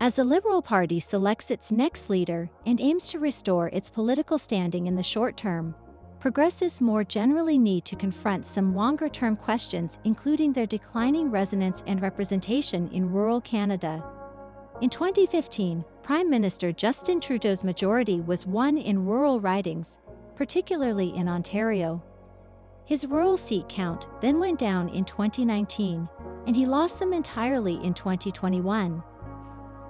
As the Liberal Party selects its next leader and aims to restore its political standing in the short term, progressives more generally need to confront some longer-term questions, including their declining resonance and representation in rural Canada. In 2015, Prime Minister Justin Trudeau's majority was won in rural ridings, particularly in Ontario. His rural seat count then went down in 2019, and he lost them entirely in 2021.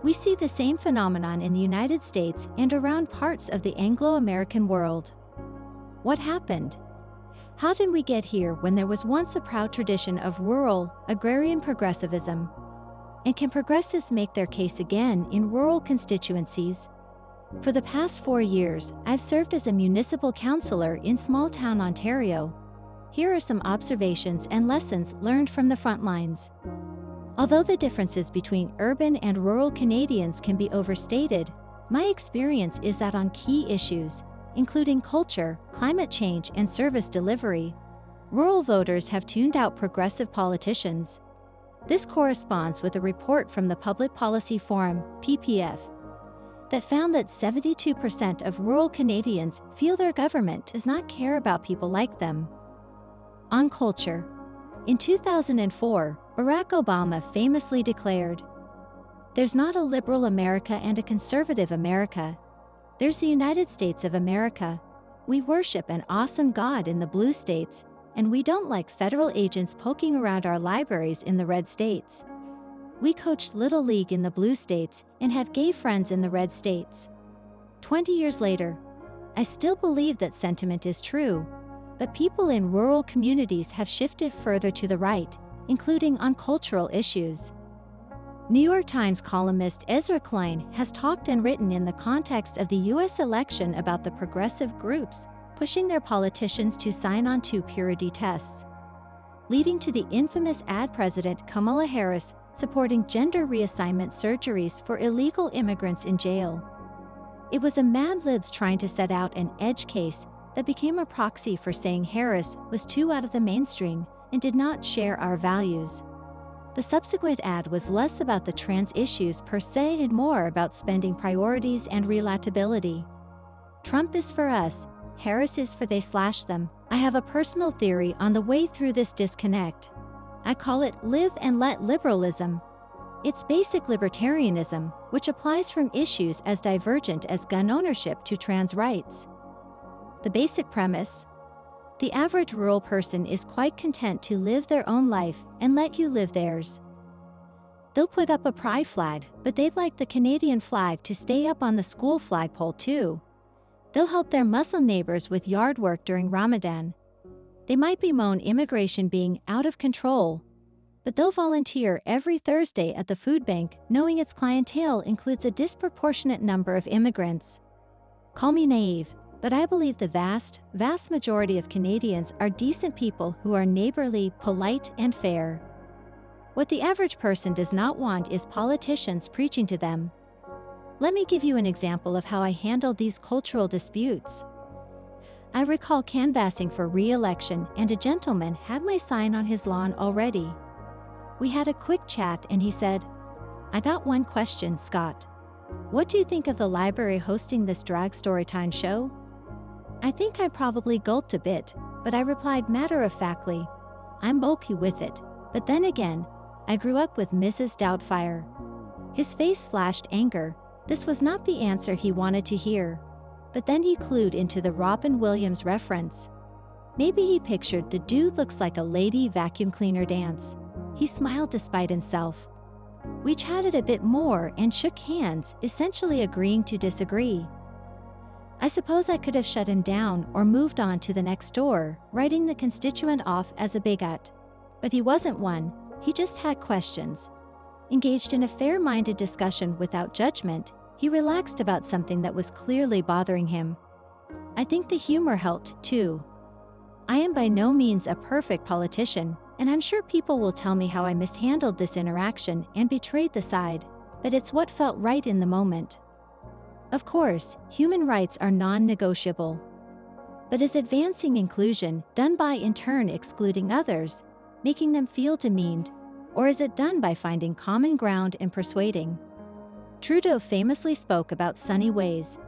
We see the same phenomenon in the United States and around parts of the Anglo-American world. What happened? How did we get here when there was once a proud tradition of rural, agrarian progressivism? And can progressives make their case again in rural constituencies? For the past 4 years, I've served as a municipal councillor in small-town Ontario. Here are some observations and lessons learned from the front lines. Although the differences between urban and rural Canadians can be overstated, my experience is that on key issues, including culture, climate change, and service delivery, rural voters have tuned out progressive politicians. This corresponds with a report from the Public Policy Forum, PPF, that found that 72% of rural Canadians feel their government does not care about people like them. On culture. In 2004, Barack Obama famously declared, "There's not a liberal America and a conservative America. There's the United States of America. We worship an awesome God in the blue states, and we don't like federal agents poking around our libraries in the red states. We coached Little League in the blue states and have gay friends in the red states." 20 years later, I still believe that sentiment is true, but people in rural communities have shifted further to the right, including on cultural issues. New York Times columnist Ezra Klein has talked and written in the context of the U.S. election about the progressive groups pushing their politicians to sign on to purity tests, leading to the infamous ad President Kamala Harris supporting gender reassignment surgeries for illegal immigrants in jail. It was a Mad Libs trying to set out an edge case that became a proxy for saying Harris was too out of the mainstream and did not share our values. The subsequent ad was less about the trans issues per se and more about spending priorities and relatability. Trump is for us, Harris is for they/them. I have a personal theory on the way through this disconnect. I call it live and let liberalism. It's basic libertarianism, which applies from issues as divergent as gun ownership to trans rights. The basic premise: the average rural person is quite content to live their own life and let you live theirs. They'll put up a pride flag, but they'd like the Canadian flag to stay up on the school flagpole too. They'll help their Muslim neighbors with yard work during Ramadan. They might bemoan immigration being out of control, but they'll volunteer every Thursday at the food bank knowing its clientele includes a disproportionate number of immigrants. Call me naive, but I believe the vast majority of Canadians are decent people who are neighborly, polite, and fair. What the average person does not want is politicians preaching to them. Let me give you an example of how I handled these cultural disputes. I recall canvassing for re-election, and a gentleman had my sign on his lawn already. We had a quick chat and he said, "I got one question, Scott. What do you think of the library hosting this drag storytime show?" I think I probably gulped a bit, but I replied matter-of-factly, "I'm okay with it, but then again, I grew up with Mrs. Doubtfire." His face flashed anger. This was not the answer he wanted to hear. But then he clued into the Robin Williams reference. Maybe he pictured the dude looks like a lady vacuum cleaner dance. He smiled despite himself. We chatted a bit more and shook hands, essentially agreeing to disagree. I suppose I could have shut him down or moved on to the next door, writing the constituent off as a bigot. But he wasn't one, he just had questions. Engaged in a fair-minded discussion without judgment, he relaxed about something that was clearly bothering him. I think the humor helped, too. I am by no means a perfect politician, and I'm sure people will tell me how I mishandled this interaction and betrayed the side, but it's what felt right in the moment. Of course, human rights are non-negotiable. But is advancing inclusion done by in turn excluding others, making them feel demeaned, or is it done by finding common ground and persuading? Trudeau famously spoke about sunny ways.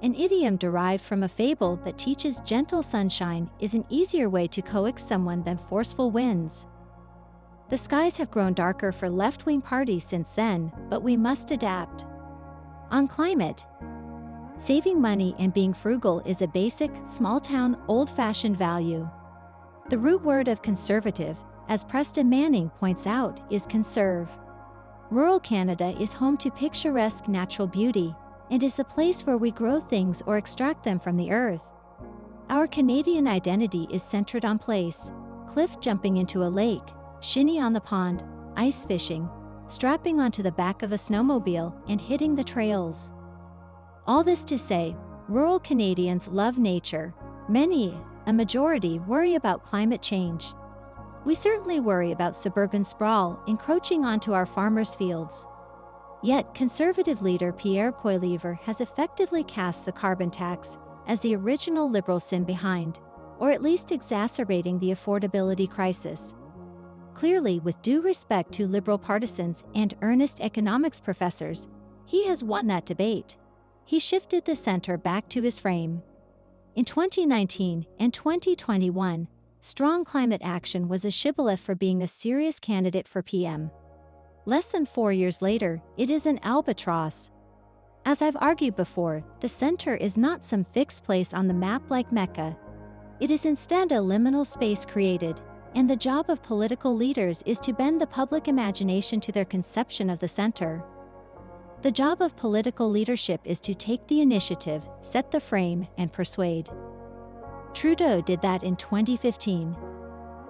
An idiom derived from a fable that teaches gentle sunshine is an easier way to coax someone than forceful winds. The skies have grown darker for left-wing parties since then, but we must adapt. On climate, saving money and being frugal is a basic, small-town, old-fashioned value. The root word of conservative, as Preston Manning points out, is conserve. Rural Canada is home to picturesque natural beauty, and is the place where we grow things or extract them from the earth. Our Canadian identity is centered on place, cliff jumping into a lake, shinny on the pond, ice fishing, strapping onto the back of a snowmobile, and hitting the trails. All this to say, rural Canadians love nature. Many, a majority, worry about climate change. We certainly worry about suburban sprawl encroaching onto our farmers' fields. Yet, Conservative leader Pierre Poilievre has effectively cast the carbon tax as the original Liberal sin behind, or at least exacerbating the affordability crisis. Clearly, with due respect to Liberal partisans and earnest economics professors, he has won that debate. He shifted the center back to his frame. In 2019 and 2021, strong climate action was a shibboleth for being a serious candidate for PM. Less than 4 years later, it is an albatross. As I've argued before, the center is not some fixed place on the map like Mecca. It is instead a liminal space created, and the job of political leaders is to bend the public imagination to their conception of the center. The job of political leadership is to take the initiative, set the frame, and persuade. Trudeau did that in 2015.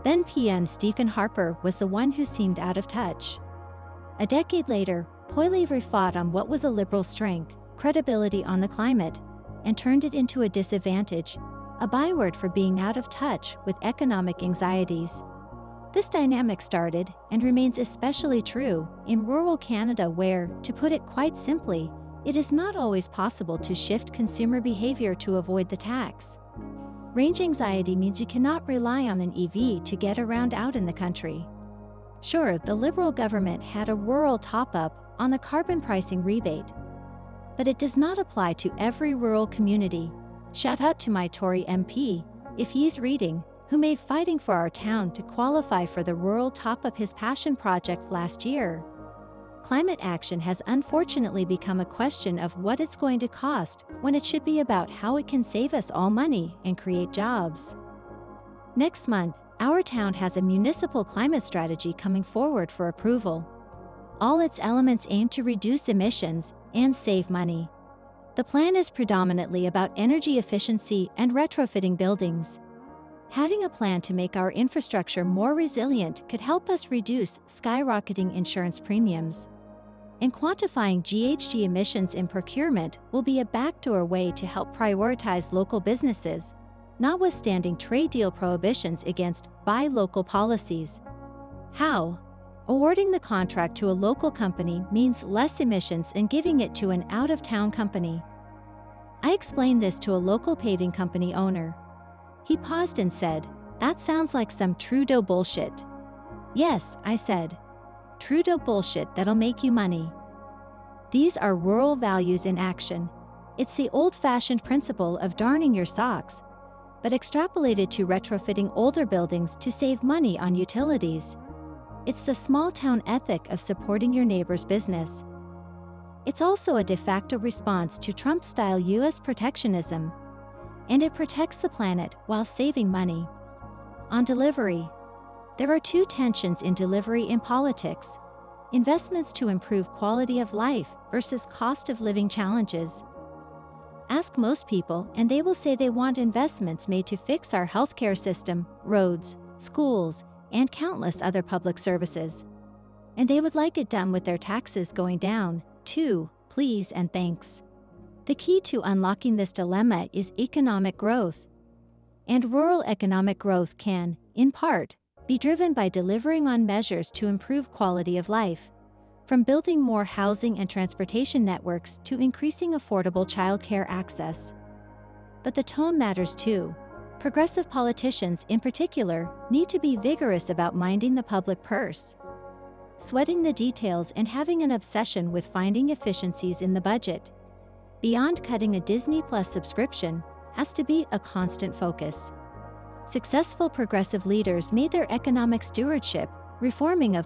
Then PM Stephen Harper was the one who seemed out of touch. A decade later, Poilievre fought on what was a Liberal strength, credibility on the climate, and turned it into a disadvantage, a byword for being out of touch with economic anxieties. This dynamic started, and remains especially true, in rural Canada where, to put it quite simply, it is not always possible to shift consumer behavior to avoid the tax. Range anxiety means you cannot rely on an EV to get around out in the country. Sure, the Liberal government had a rural top-up on the carbon pricing rebate, but it does not apply to every rural community. Shout out to my Tory MP, if he's reading, who made fighting for our town to qualify for the rural top-up his passion project last year. Climate action has unfortunately become a question of what it's going to cost, when it should be about how it can save us all money and create jobs. Next month, our town has a municipal climate strategy coming forward for approval. All its elements aim to reduce emissions and save money. The plan is predominantly about energy efficiency and retrofitting buildings. Having a plan to make our infrastructure more resilient could help us reduce skyrocketing insurance premiums. And quantifying GHG emissions in procurement will be a backdoor way to help prioritize local businesses, notwithstanding trade deal prohibitions against buy local policies. How? Awarding the contract to a local company means less emissions than giving it to an out-of-town company. I explained this to a local paving company owner. He paused and said, "That sounds like some Trudeau bullshit." "Yes," I said. "Trudeau bullshit that'll make you money." These are rural values in action. It's the old-fashioned principle of darning your socks, but extrapolated to retrofitting older buildings to save money on utilities. It's the small-town ethic of supporting your neighbor's business. It's also a de facto response to Trump-style US protectionism, and it protects the planet while saving money. On delivery, there are two tensions in delivery in politics: investments to improve quality of life versus cost of living challenges. Ask most people, and they will say they want investments made to fix our healthcare system, roads, schools, and countless other public services. And they would like it done with their taxes going down, too, please and thanks. The key to unlocking this dilemma is economic growth. And rural economic growth can, in part, be driven by delivering on measures to improve quality of life, from building more housing and transportation networks to increasing affordable childcare access. But the tone matters too. Progressive politicians, in particular, need to be vigorous about minding the public purse. sweating the details and having an obsession with finding efficiencies in the budget. Beyond cutting a Disney Plus subscription has to be a constant focus. Successful progressive leaders made their economic stewardship, reforming of